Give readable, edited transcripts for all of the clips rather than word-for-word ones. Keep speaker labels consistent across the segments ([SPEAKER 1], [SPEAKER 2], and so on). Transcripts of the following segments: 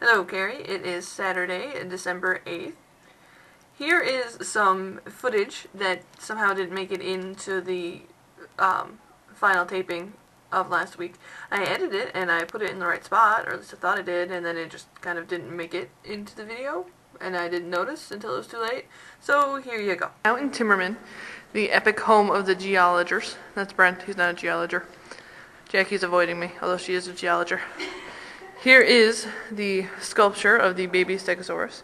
[SPEAKER 1] Hello, Carrie. It is Saturday, December 8th. Here is some footage that somehow didn't make it into the final taping of last week. I edited it and I put it in the right spot, or at least I thought I did, and then it just kind of didn't make it into the video, and I didn't notice until it was too late. So here you go. Out in Timmerman, the epic home of the geologers. That's Brent. He's not a geologer. Jackie's avoiding me, although she is a geologer. Here is the sculpture of the baby stegosaurus.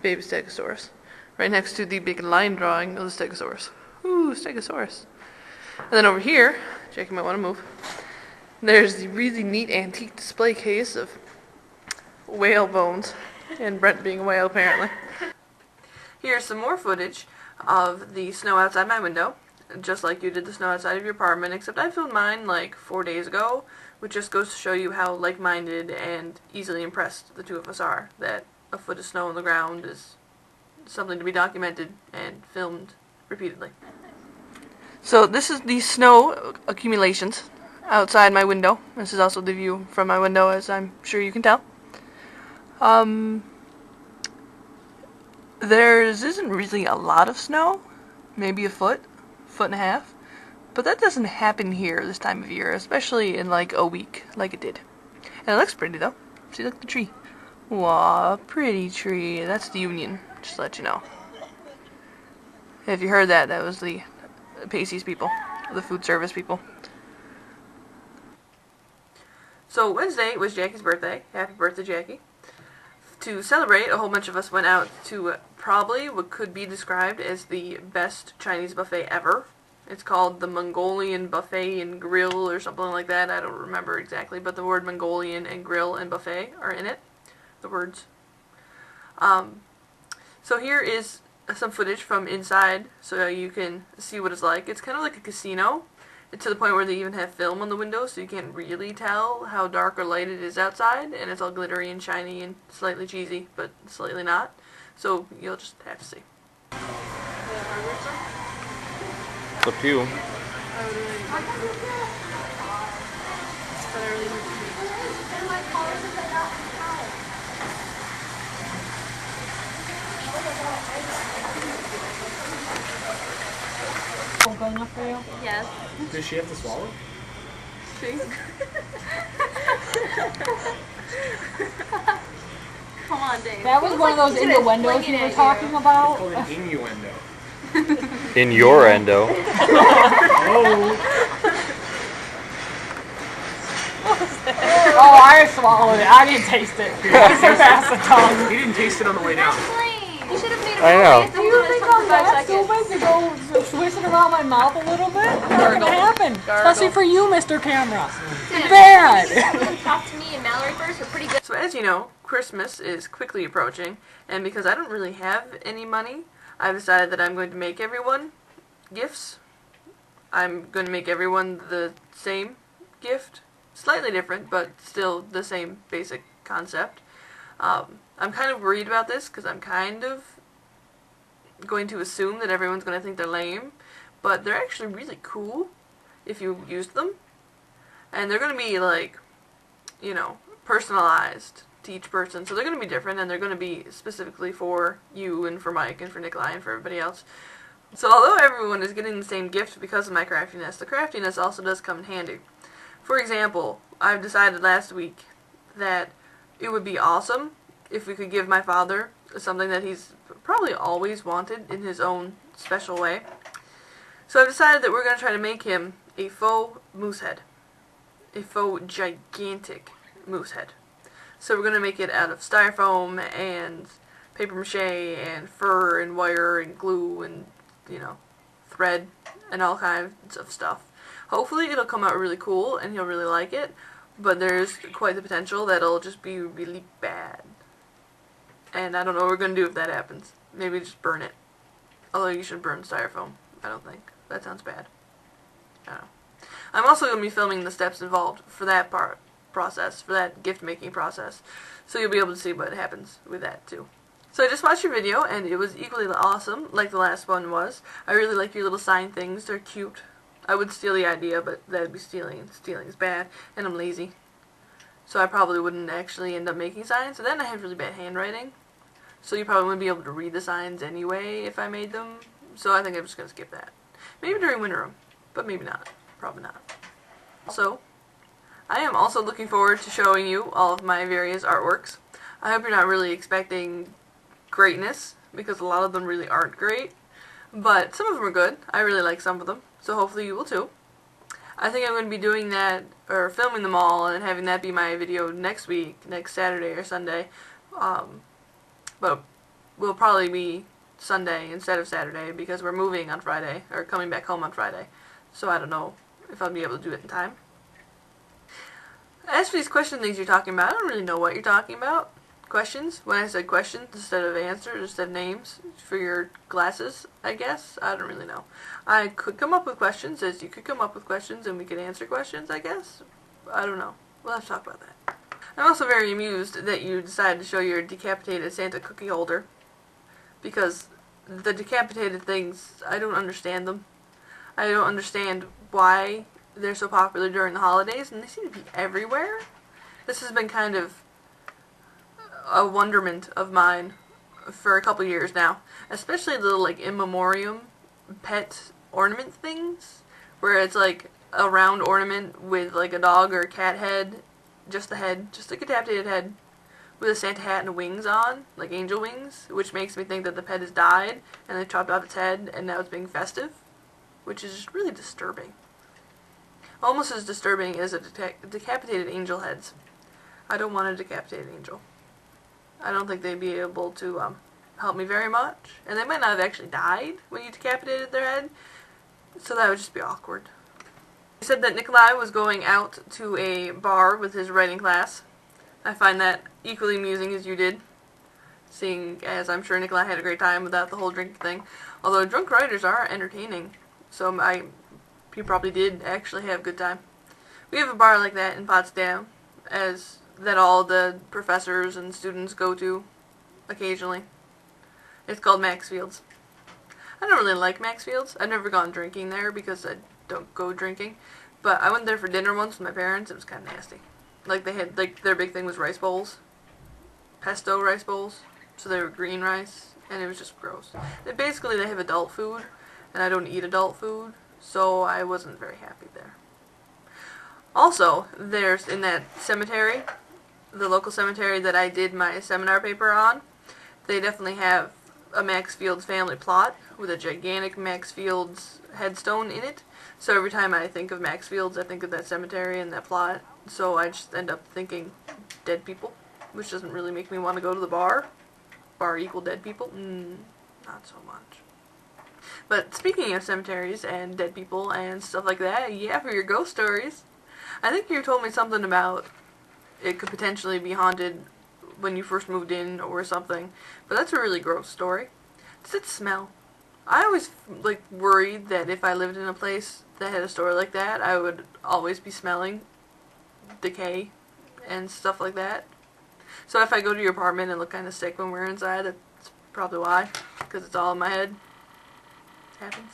[SPEAKER 1] Baby stegosaurus. Right next to the big line drawing of the stegosaurus. Ooh, stegosaurus. And then over here, Jackie might want to move, there's the really neat antique display case of whale bones. And Brent being a whale, apparently. Here's some more footage of the snow outside my window. Just like you did the snow outside of your apartment, except I filmed mine like 4 days ago, which just goes to show you how like-minded and easily impressed the two of us are, that a foot of snow on the ground is something to be documented and filmed repeatedly. So this is the snow accumulations outside my window. This is also the view from my window, as I'm sure you can tell. There isn't really a lot of snow, maybe a foot and a half, but that doesn't happen here this time of year, especially in like a week, like it did. And it looks pretty though. See, look at the tree. Wow, pretty tree. That's the Union, just to let you know. If you heard that, that was the Pacey's people, the food service people. So Wednesday was Jackie's birthday. Happy birthday, Jackie. To celebrate, a whole bunch of us went out to probably what could be described as the best Chinese buffet ever. It's called the Mongolian Buffet and Grill or something like that. I don't remember exactly, but the word Mongolian and grill and buffet are in it. The words. So here is some footage from inside so you can see what it's like. It's kind of like a casino. It's to the point where they even have film on the windows, so you can't really tell how dark or light it is outside, and it's all glittery and shiny and slightly cheesy, but slightly not. So you'll just have to see.
[SPEAKER 2] It's up to you.
[SPEAKER 3] Good enough for you?
[SPEAKER 4] Yes.
[SPEAKER 5] Does she have to swallow?
[SPEAKER 4] Come on, Dave.
[SPEAKER 3] That was one of those innuendos you were talking about.
[SPEAKER 5] It's called an innuendo.
[SPEAKER 2] In your endo.
[SPEAKER 3] Oh, I swallowed it. I didn't taste it. I surpassed the tongue.
[SPEAKER 5] He didn't taste it on the way down.
[SPEAKER 4] You should have made a
[SPEAKER 2] I know.
[SPEAKER 3] Do you think I'm that stupid to go swish it around my mouth a little bit? It's not gonna happen. Especially for you, Mr. Camera. Bad.
[SPEAKER 4] Talk to me and Mallory first. We're pretty good.
[SPEAKER 1] So as you know, Christmas is quickly approaching, and because I don't really have any money, I've decided that I'm going to make everyone gifts. I'm going to make everyone the same gift. Slightly different, but still the same basic concept. I'm kind of worried about this because I'm kind of going to assume that everyone's going to think they're lame, but they're actually really cool if you use them. And they're going to be like, you know, personalized to each person. So they're going to be different, and they're going to be specifically for you and for Mike and for Nikolai and for everybody else. So although everyone is getting the same gift because of my craftiness, the craftiness also does come in handy. For example, I've decided last week that it would be awesome if we could give my father something that he's probably always wanted in his own special way. So I've decided that we're going to try to make him a faux moose head. A faux gigantic moose head. So we're going to make it out of styrofoam and paper mache and fur and wire and glue and, you know, thread and all kinds of stuff. Hopefully it'll come out really cool and he'll really like it, but there's quite the potential that it'll just be really bad. And I don't know what we're going to do if that happens. Maybe just burn it. Although you should burn styrofoam, I don't think. That sounds bad. I don't know. I'm also going to be filming the steps involved for that process, for that gift-making process. So you'll be able to see what happens with that too. So I just watched your video and it was equally awesome, like the last one was. I really like your little sign things. They're cute. I would steal the idea, but that'd be stealing. Stealing is bad, and I'm lazy. so I probably wouldn't actually end up making signs. And then I have really bad handwriting, so you probably wouldn't be able to read the signs anyway if I made them. So I think I'm just going to skip that. Maybe during winter room, but maybe not. Probably not. Also, I am also looking forward to showing you all of my various artworks. I hope you're not really expecting greatness, because a lot of them really aren't great. But some of them are good. I really like some of them, so hopefully you will too. I think I'm going to be doing that, or filming them all, and having that be my video next week, next Saturday or Sunday. But will probably be Sunday instead of Saturday, because we're moving on Friday, or coming back home on Friday. So I don't know if I'll be able to do it in time. As for these question things you're talking about, I don't really know what you're talking about. Questions? When I said questions instead of answers, instead of names for your glasses, I guess? I don't really know. I could come up with questions, as you could come up with questions, and we could answer questions, I guess? I don't know. We'll have to talk about that. I'm also very amused that you decided to show your decapitated Santa cookie holder, because the decapitated things, I don't understand them. I don't understand why they're so popular during the holidays, and they seem to be everywhere. This has been kind of a wonderment of mine for a couple years now, especially the little like in memoriam pet ornament things, where it's like a round ornament with like a dog or a cat head, just the head, just a decapitated head, with a Santa hat and wings on, like angel wings, which makes me think that the pet has died and they chopped off its head and now it's being festive, which is just really disturbing. Almost as disturbing as a decapitated angel heads. I don't want a decapitated angel. I don't think they'd be able to help me very much. And they might not have actually died when you decapitated their head, so that would just be awkward. He said that Nikolai was going out to a bar with his writing class. I find that equally amusing as you did, seeing as I'm sure Nikolai had a great time without the whole drink thing. Although drunk writers are entertaining, so he probably did actually have a good time. We have a bar like that in Potsdam, that all the professors and students go to occasionally. It's called Maxfield's. I don't really like Maxfield's. I've never gone drinking there because I don't go drinking. But I went there for dinner once with my parents. It was kind of nasty. Like they had, like their big thing was rice bowls. Pesto rice bowls. So they were green rice. And it was just gross. Basically they have adult food. And I don't eat adult food. So I wasn't very happy there. Also, there's in that cemetery, the local cemetery that I did my seminar paper on, they definitely have a Maxfield's family plot with a gigantic Maxfield's headstone in it. So every time I think of Maxfield's, I think of that cemetery and that plot. So I just end up thinking dead people, which doesn't really make me want to go to the bar. Bar equal dead people? Not so much. But speaking of cemeteries and dead people and stuff like that, yeah, for your ghost stories, I think you told me something about it could potentially be haunted when you first moved in or something. But that's a really gross story. Does it smell? I always worried that if I lived in a place that had a story like that, I would always be smelling decay and stuff like that. So if I go to your apartment and look kind of sick when we're inside, that's probably why. Because it's all in my head. Happens.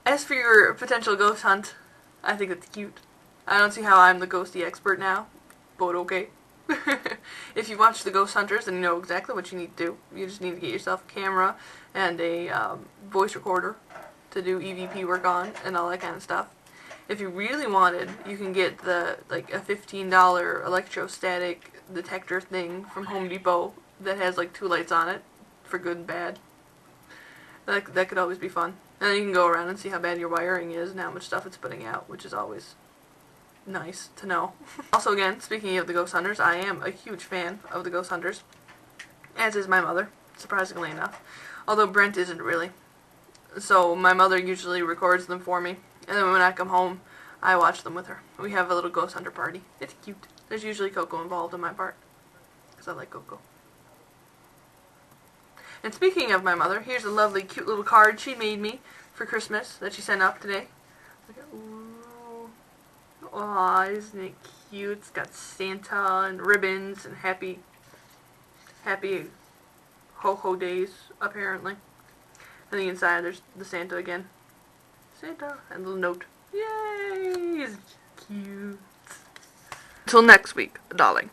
[SPEAKER 1] As for your potential ghost hunt, I think it's cute. I don't see how I'm the ghosty expert now, but okay. If you watch The Ghost Hunters, then you know exactly what you need to do. You just need to get yourself a camera and a voice recorder to do EVP work on and all that kind of stuff. If you really wanted, you can get a $15 electrostatic detector thing from Home Depot that has 2 lights on it for good and bad. That could always be fun. And then you can go around and see how bad your wiring is and how much stuff it's putting out, which is always nice to know. Also, again, speaking of The Ghost Hunters, I am a huge fan of The Ghost Hunters, as is my mother, surprisingly enough. Although Brent isn't really. So my mother usually records them for me, and then when I come home, I watch them with her. We have a little Ghost Hunter party. It's cute. There's usually Coco involved on my part, because I like Coco. And speaking of my mother, here's a lovely, cute little card she made me for Christmas that she sent up today. Ooh. Aw, isn't it cute? It's got Santa and ribbons and happy ho-ho days, apparently. And the inside, there's the Santa again. Santa, and a little note. Yay! It's cute. Until next week, darling.